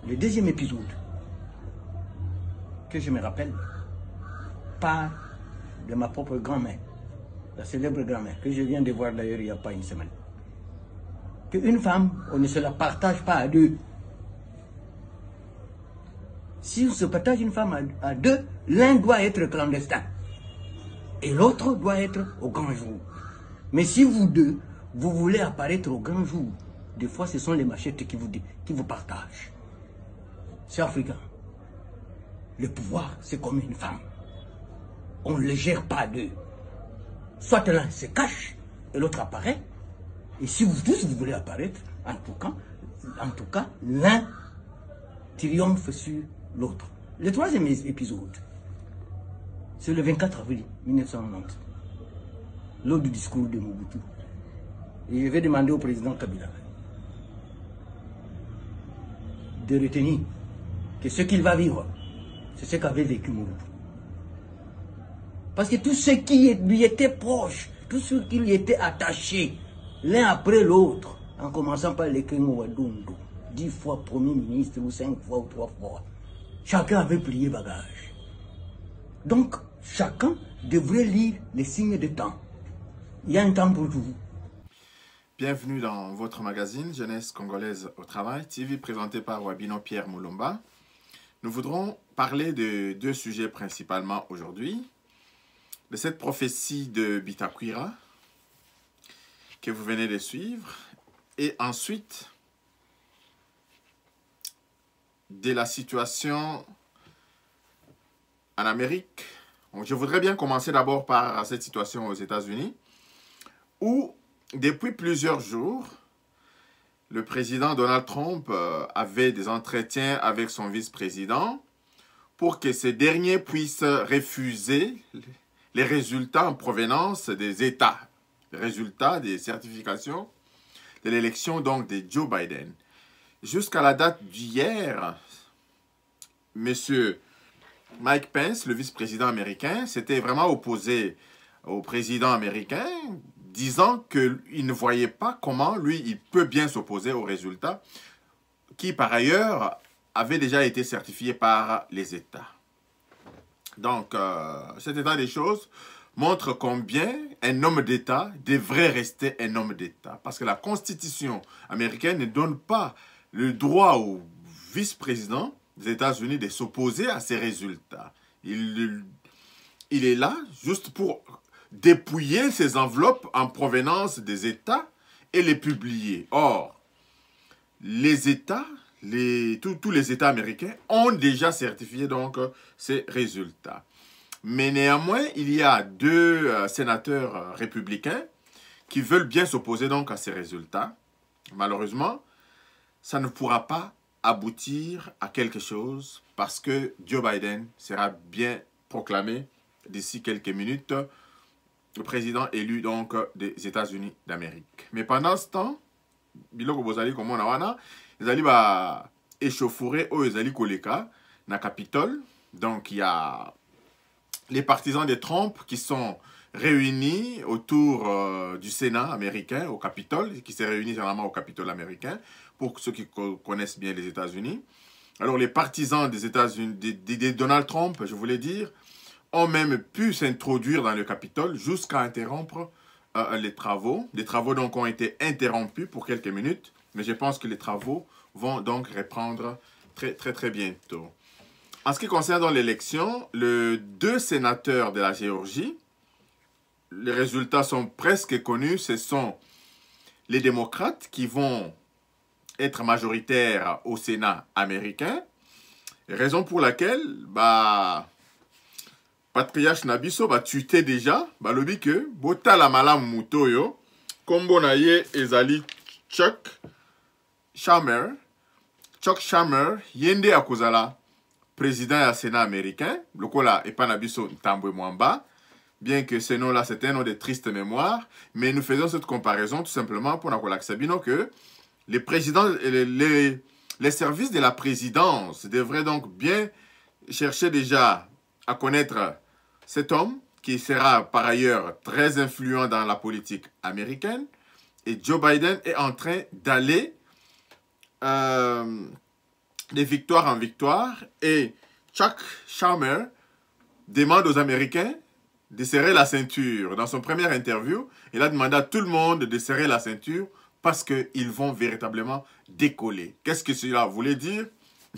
Le deuxième épisode que je me rappelle part de ma propre grand-mère, la célèbre grand-mère, que je viens de voir d'ailleurs il n'y a pas une semaine. Qu'une femme, on ne se la partage pas à deux. Si on se partage une femme à deux, l'un doit être clandestin et l'autre doit être au grand jour. Mais si vous deux, vous voulez apparaître au grand jour, des fois ce sont les machettes qui vous partagent. C'est africain. Le pouvoir, c'est comme une femme. On ne le gère pas à deux. Soit l'un se cache et l'autre apparaît. Et si vous tous vous voulez apparaître, en tout cas, l'un triomphe sur l'autre. Le troisième épisode, c'est le 24 avril 1990, lors du discours de Mobutu. Et je vais demander au président Kabila de retenir que ce qu'il va vivre, c'est ce qu'avait vécu Mobutu. Parce que tous ceux qui lui étaient proches, tous ceux qui lui étaient attachés, l'un après l'autre, en commençant par les Kengo Wadondo, 10 fois Premier ministre, ou 5 fois ou 3 fois, chacun avait plié bagage. Donc, chacun devrait lire les signes de temps. Il y a un temps pour tout. Bienvenue dans votre magazine Jeunesse congolaise au travail, TV présenté par Wabino Pierre Moulomba. Nous voudrons parler de deux sujets principalement aujourd'hui. De cette prophétie de Bitakwira que vous venez de suivre. Et ensuite, de la situation en Amérique. Je voudrais bien commencer d'abord par cette situation aux États-Unis, où depuis plusieurs jours, le président Donald Trump avait des entretiens avec son vice-président pour que ce dernier puisse refuser les résultats en provenance des États, les résultats des certifications de l'élection donc de Joe Biden. Jusqu'à la date d'hier, M. Mike Pence, le vice-président américain, s'était vraiment opposé au président américain, disant qu'il ne voyait pas comment, lui, il peut bien s'opposer aux résultats qui, par ailleurs, avaient déjà été certifiés par les États. Donc, cet état des choses montre combien un homme d'État devrait rester un homme d'État. Parce que la Constitution américaine ne donne pas le droit au vice-président des États-Unis de s'opposer à ces résultats. Il est là juste pour dépouiller ces enveloppes en provenance des États et les publier. Or, les États, tous les États américains ont déjà certifié donc ces résultats. Mais néanmoins, il y a deux sénateurs républicains qui veulent bien s'opposer donc à ces résultats. Malheureusement, ça ne pourra pas aboutir à quelque chose parce que Joe Biden sera bien proclamé d'ici quelques minutes le président élu donc des États-Unis d'Amérique. Mais pendant ce temps, biloko bozali comme on a wana, ezali ba échauffouré o ezali koleka na Capitole. Donc il y a les partisans de Trump qui sont réunis autour du Sénat américain au Capitole, qui s'est réuni généralement au Capitole américain, pour ceux qui connaissent bien les États-Unis. Alors les partisans des États-Unis, de Donald Trump, je voulais dire, ont même pu s'introduire dans le Capitole jusqu'à interrompre les travaux. Les travaux donc ont été interrompus pour quelques minutes, mais je pense que les travaux vont donc reprendre très bientôt. En ce qui concerne l'élection, les deux sénateurs de la Géorgie, les résultats sont presque connus. Ce sont les démocrates qui vont être majoritaires au Sénat américain. Raison pour laquelle, Patriarche Nabiso va tuer déjà, lobi que, bota la malam mutoyo, kombo na ye ezali Chuck Schumer, yende akozala président du Sénat américain, lokola Epanabiso Ntambwe Mwamba, bien que ce nom-là, c'est un nom de triste mémoire, mais nous faisons cette comparaison tout simplement pour Nakola Sabino que les présidents, les services de la présidence devraient donc bien chercher déjà à connaître cet homme qui sera par ailleurs très influent dans la politique américaine. Et Joe Biden est en train d'aller de victoire en victoire et Chuck Schumer demande aux Américains de serrer la ceinture. Dans son première interview, il a demandé à tout le monde de serrer la ceinture parce qu'ils vont véritablement décoller. Qu'est-ce que cela voulait dire?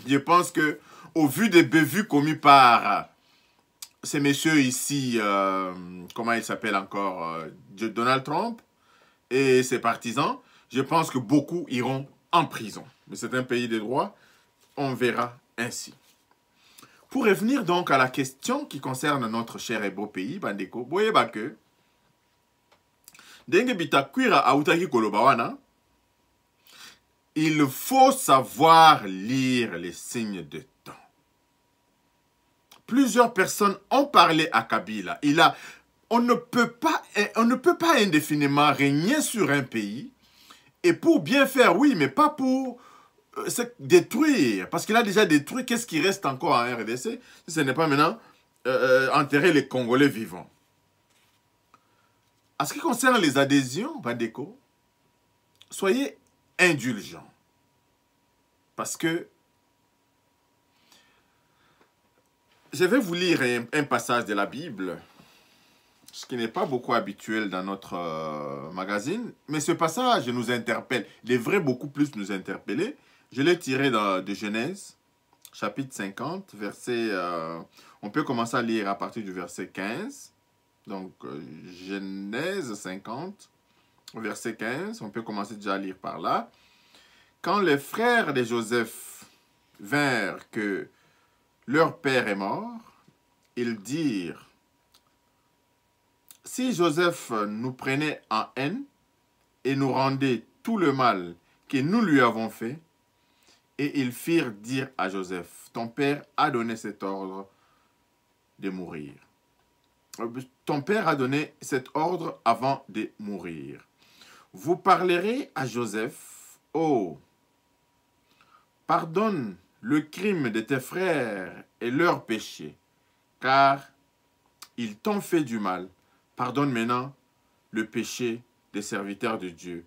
Je pense que au vu des bévues commis par ces messieurs ici, comment il s'appelle encore, Donald Trump et ses partisans, je pense que beaucoup iront en prison. Mais c'est un pays de droit, on verra ainsi. Pour revenir donc à la question qui concerne notre cher et beau pays, Bandeko, boyeba que Denge bitakwira autaki koloba wana, il faut savoir lire les signes de temps. Plusieurs personnes ont parlé à Kabila. On ne peut pas indéfiniment régner sur un pays et pour bien faire, oui, mais pas pour détruire. Parce qu'il a déjà détruit, qu'est-ce qui reste encore en RDC si ce n'est pas maintenant enterrer les Congolais vivants. En ce qui concerne les adhésions, Bandeko, soyez indulgents. Parce que je vais vous lire un passage de la Bible, ce qui n'est pas beaucoup habituel dans notre magazine, mais ce passage nous interpelle. Il devrait beaucoup plus nous interpeller. Je l'ai tiré de Genèse, chapitre 50, verset... on peut commencer à lire à partir du verset 15. Donc, Genèse 50, verset 15, on peut commencer déjà à lire par là. Quand les frères de Joseph vinrent que leur père est mort, ils dirent, si Joseph nous prenait en haine et nous rendait tout le mal que nous lui avons fait, et ils firent dire à Joseph, ton père a donné cet ordre de mourir. Ton père a donné cet ordre avant de mourir. Vous parlerez à Joseph, oh, pardonne le crime de tes frères et leurs péchés, car ils t'ont fait du mal. Pardonne maintenant le péché des serviteurs de Dieu,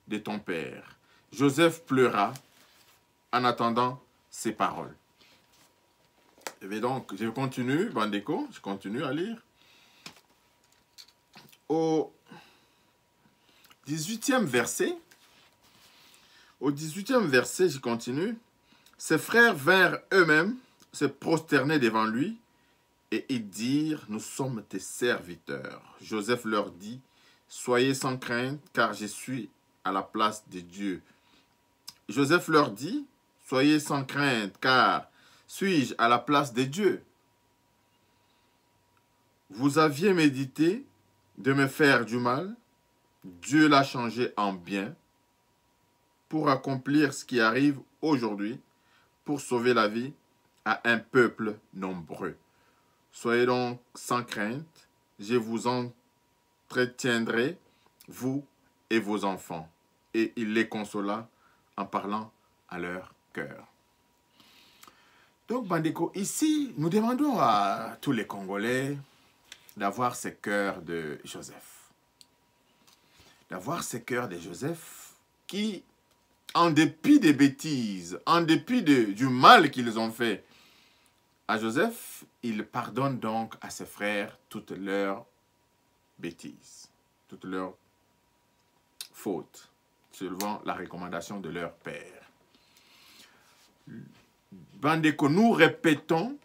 de ton père. Joseph pleura en attendant ces paroles. Je continue, Bandeko, je continue à lire. Au 18e verset, je continue. Ses frères vinrent eux-mêmes se prosterner devant lui et ils dirent, nous sommes tes serviteurs. Joseph leur dit, soyez sans crainte, car je suis à la place de Dieu. Joseph leur dit, soyez sans crainte, car suis-je à la place de Dieu? Vous aviez médité de me faire du mal, Dieu l'a changé en bien pour accomplir ce qui arrive aujourd'hui, pour sauver la vie à un peuple nombreux. Soyez donc sans crainte, je vous entretiendrai, vous et vos enfants. Et il les consola en parlant à leur cœur. Donc, Bandeko, ici, nous demandons à tous les Congolais d'avoir ce cœur de Joseph. D'avoir ce cœur de Joseph qui, en dépit des bêtises, en dépit du mal qu'ils ont fait à Joseph, il pardonne donc à ses frères toutes leurs bêtises, toutes leurs fautes, suivant la recommandation de leur père. Bandeko, nous répétons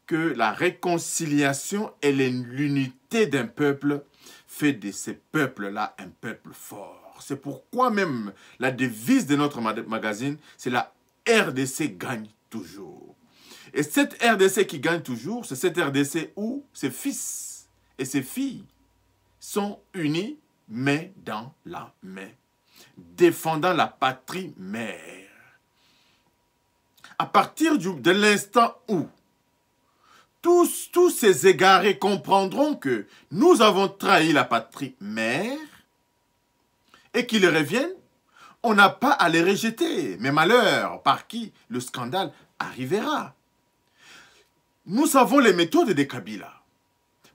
que la réconciliation et l'unité d'un peuple fait de ces peuples-là un peuple fort. C'est pourquoi même la devise de notre magazine, c'est la RDC gagne toujours. Et cette RDC qui gagne toujours, c'est cette RDC où ses fils et ses filles sont unis, main dans la main, défendant la patrie mère. À partir de l'instant où tous ces égarés comprendront que nous avons trahi la patrie mère et qu'ils reviennent, on n'a pas à les rejeter. Mais malheur, par qui le scandale arrivera. Nous savons les méthodes de Kabila.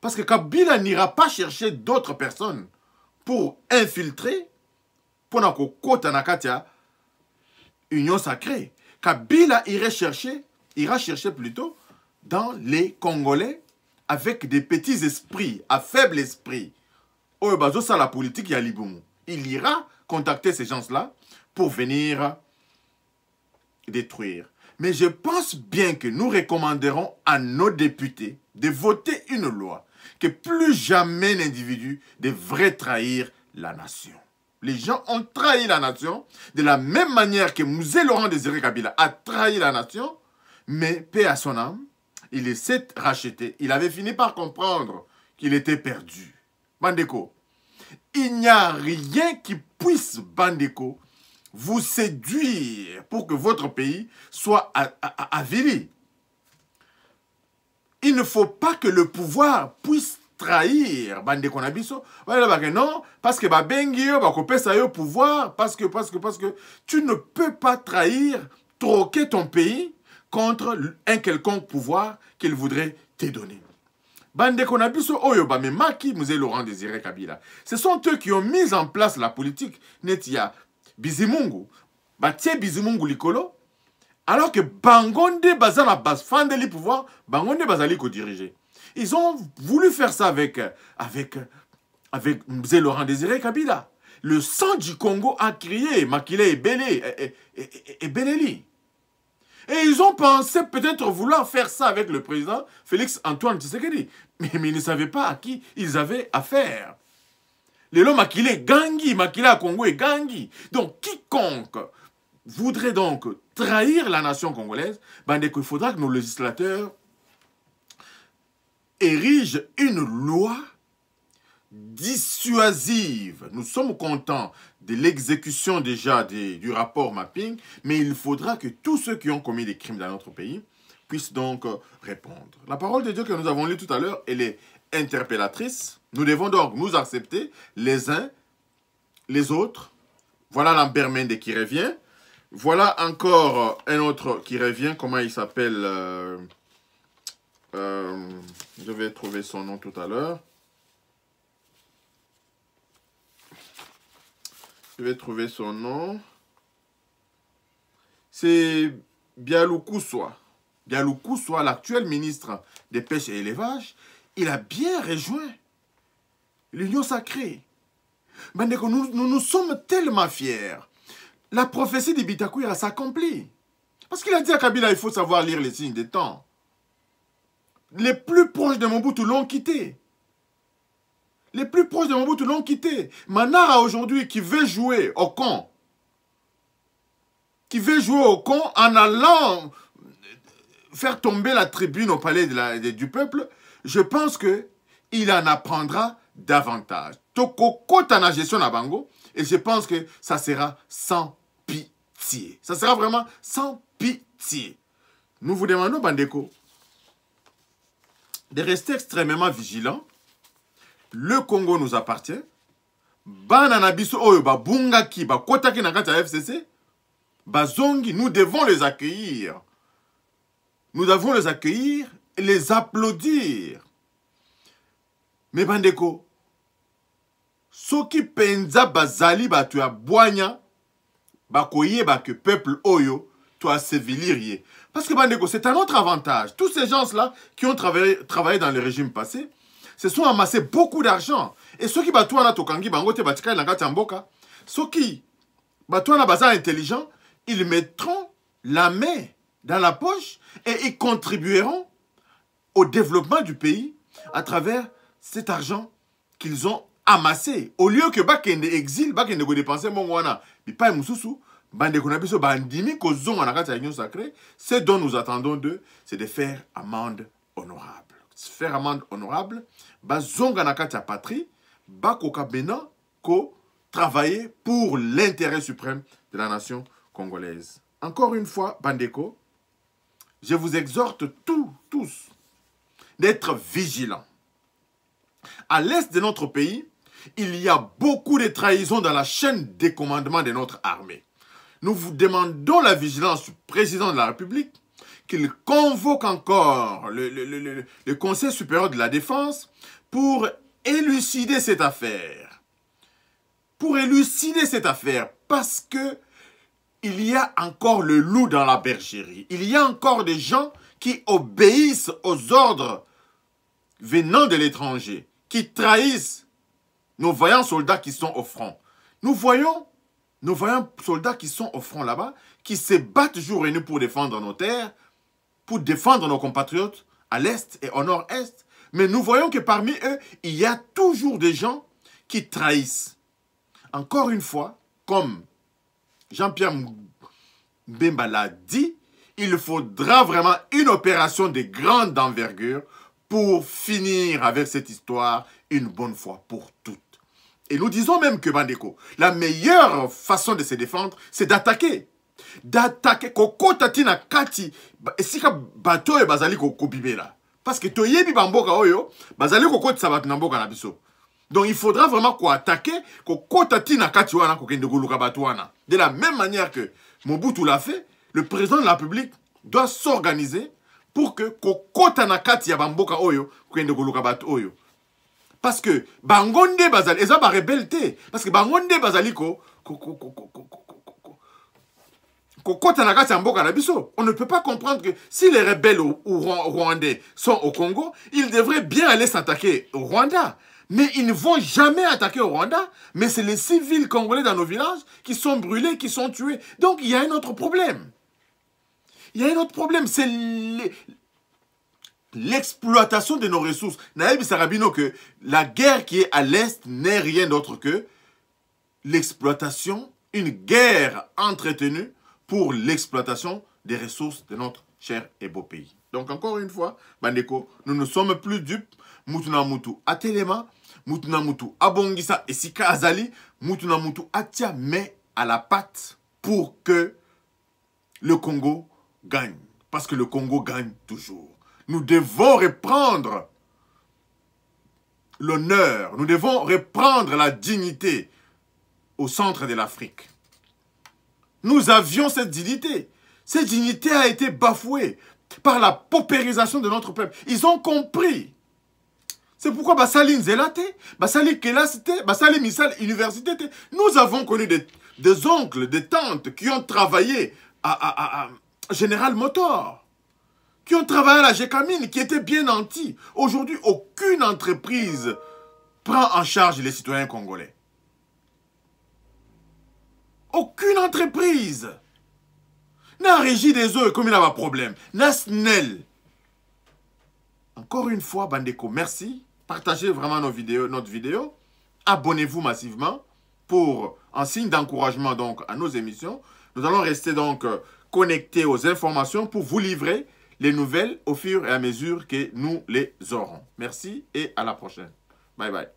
Parce que Kabila n'ira pas chercher d'autres personnes pour infiltrer, pour Union sacrée. Kabila ira chercher plutôt dans les Congolais avec des petits esprits, à faible esprit. Oh, bah, ça, la politique, il y a Liboumou. Il ira contacter ces gens-là pour venir détruire. Mais je pense bien que nous recommanderons à nos députés de voter une loi que plus jamais l'individu devrait trahir la nation. Les gens ont trahi la nation de la même manière que Mouzé Laurent Désiré Kabila a trahi la nation, mais paix à son âme, il s'est racheté. Il avait fini par comprendre qu'il était perdu. Bandeko, il n'y a rien qui puisse, Bandeko, vous séduire pour que votre pays soit avili. Il ne faut pas que le pouvoir puisse trahir Bandeko Nabiso. Non, parce que Bengio, Bakopesa yo pouvoir, parce que tu ne peux pas trahir, troquer ton pays contre un quelconque pouvoir qu'il voudrait te donner. Bandeko Nabiso Oyo Bamemaki, Mouzé Laurent Désiré Kabila. Ce sont eux qui ont mis en place la politique. Netia Bizimungu, Batie Bizimungu Likolo, alors que Bangonde Bazana Basfande li pouvoir, Bangonde Bazali ko diriger. Ils ont voulu faire ça avec Mouzé Laurent Désiré Kabila. Le sang du Congo a crié, Makile et Beneli. Et ils ont pensé peut-être vouloir faire ça avec le président Félix Antoine Tshisekedi. Mais ils ne savaient pas à qui ils avaient affaire. Les lots Makile Gangi, Makile à Congo et Gangi. Donc quiconque voudrait donc trahir la nation congolaise, il faudra que nos législateurs érigent une loi dissuasive. Nous sommes contents de l'exécution déjà du rapport mapping, mais il faudra que tous ceux qui ont commis des crimes dans notre pays puissent donc répondre. La parole de Dieu que nous avons lue tout à l'heure, elle est interpellatrice. Nous devons donc nous accepter les uns, les autres. Voilà Lambert Mende qui revient. Voilà encore un autre qui revient. Comment il s'appelle je vais trouver son nom tout à l'heure. Je vais trouver son nom. C'est Bialoukoussoua. Bialoukoussoua, l'actuel ministre des Pêches et Élevage, il a bien rejoint l'Union sacrée. Nous sommes tellement fiers. La prophétie de Bitakwira s'accomplit. Parce qu'il a dit à Kabila, il faut savoir lire les signes des temps. Les plus proches de Mobutu l'ont quitté. Les plus proches de Mobutu l'ont quitté. Manara aujourd'hui qui veut jouer au con. Qui veut jouer au con en allant faire tomber la tribune au palais du peuple. Je pense qu'il en apprendra davantage. Tokoko tana gestion na bango. Et je pense que ça sera sans pitié. Ça sera vraiment sans pitié. Nous vous demandons, Bandeko, de rester extrêmement vigilants. Le Congo nous appartient. Bananabiso oyo ba bungaki ba kotaki na kati ya FCC. Bazongi, nous devons les accueillir. Nous devons les accueillir et les applaudir. Mais Bandeko, soki penza bazali ba tu aboigna ba koye ba que peuple oyo tu as sévilir. Parce que Bandeko, c'est un autre avantage. Tous ces gens-là qui ont travaillé dans le régime passé se sont amassés beaucoup d'argent. Et ceux qui batouana tokangi bangote batika ilangati amboka, ceux qui batouana baza intelligents, ils mettront la main dans la poche et ils contribueront au développement du pays à travers cet argent qu'ils ont amassé. Au lieu que bakende exil, bakende go dépenser mon wana, bipa mususu, bande konabiso bandimi ko zonga na kati ya union sacrée, ce dont nous attendons d'eux, c'est de faire amende honorable. Faire amende honorable, bazonga na kati ya patrie, bakoka bena ko travailler pour l'intérêt suprême de la nation congolaise. Encore une fois, Bandeko, je vous exhorte tous d'être vigilants. À l'est de notre pays, il y a beaucoup de trahisons dans la chaîne des commandements de notre armée. Nous vous demandons la vigilance du président de la République, qu'il convoque encore le Conseil supérieur de la défense pour élucider cette affaire. Parce que il y a encore le loup dans la bergerie. Il y a encore des gens qui obéissent aux ordres venant de l'étranger, qui trahissent nos vaillants soldats qui sont au front. Nous voyons nos vaillants soldats qui sont au front là-bas, qui se battent jour et nuit pour défendre nos terres, pour défendre nos compatriotes à l'Est et au Nord-Est. Mais nous voyons que parmi eux, il y a toujours des gens qui trahissent. Encore une fois, comme Jean-Pierre Mbemba l'a dit, il faudra vraiment une opération de grande envergure pour finir avec cette histoire une bonne fois pour toutes. Et nous disons même que, Bandeko, la meilleure façon de se défendre, c'est d'attaquer. D'attaquer. Koko tatina kati, esika bato e bazali koko bibela. Parce que toyebi bamboka oyo, bazali koko tsabat namboka na biso. Donc il faudra vraiment qu'on attaque, koko tatina kati wana kokende goluka bato wana. De la même manière que Mobutu l'a fait, le président de la République doit s'organiser pour que koko tanakati ya bamboka oyo kokende goluka bato oyo. Parce que bangonde bazali, eza ba rebelle. Parce que bangonde bazali on ne peut pas comprendre que si les rebelles rwandais sont au Congo, ils devraient bien aller s'attaquer au Rwanda. Mais ils ne vont jamais attaquer au Rwanda. Mais c'est les civils congolais dans nos villages qui sont brûlés, qui sont tués. Donc il y a un autre problème. Il y a un autre problème. C'est l'exploitation de nos ressources. Naïb Sarabino que la guerre qui est à l'Est n'est rien d'autre que l'exploitation, une guerre entretenue pour l'exploitation des ressources de notre cher et beau pays. Donc encore une fois, Bandeko, nous ne sommes plus dupes. Mutuna Mutu atelema, Mutuna Mutu abongisa et sika azali, Mutuna Mutu atia mais à la patte pour que le Congo gagne. Parce que le Congo gagne toujours. Nous devons reprendre l'honneur, nous devons reprendre la dignité au centre de l'Afrique. Nous avions cette dignité. Cette dignité a été bafouée par la paupérisation de notre peuple. Ils ont compris. C'est pourquoi Basali Nzelate, Basali Kelasite, Basali Misal Université. Nous avons connu des oncles, des tantes qui ont travaillé à General Motors, qui ont travaillé à la Gécamine, qui étaient bien nantis. Aujourd'hui, aucune entreprise prend en charge les citoyens congolais. Aucune entreprise n'a régi des eaux comme il a un problème. N'a SNEL. Encore une fois, Bandeko, merci. Partagez vraiment notre vidéo. Abonnez-vous massivement pour un signe d'encouragement donc à nos émissions. Nous allons rester donc connectés aux informations pour vous livrer les nouvelles au fur et à mesure que nous les aurons. Merci et à la prochaine. Bye bye.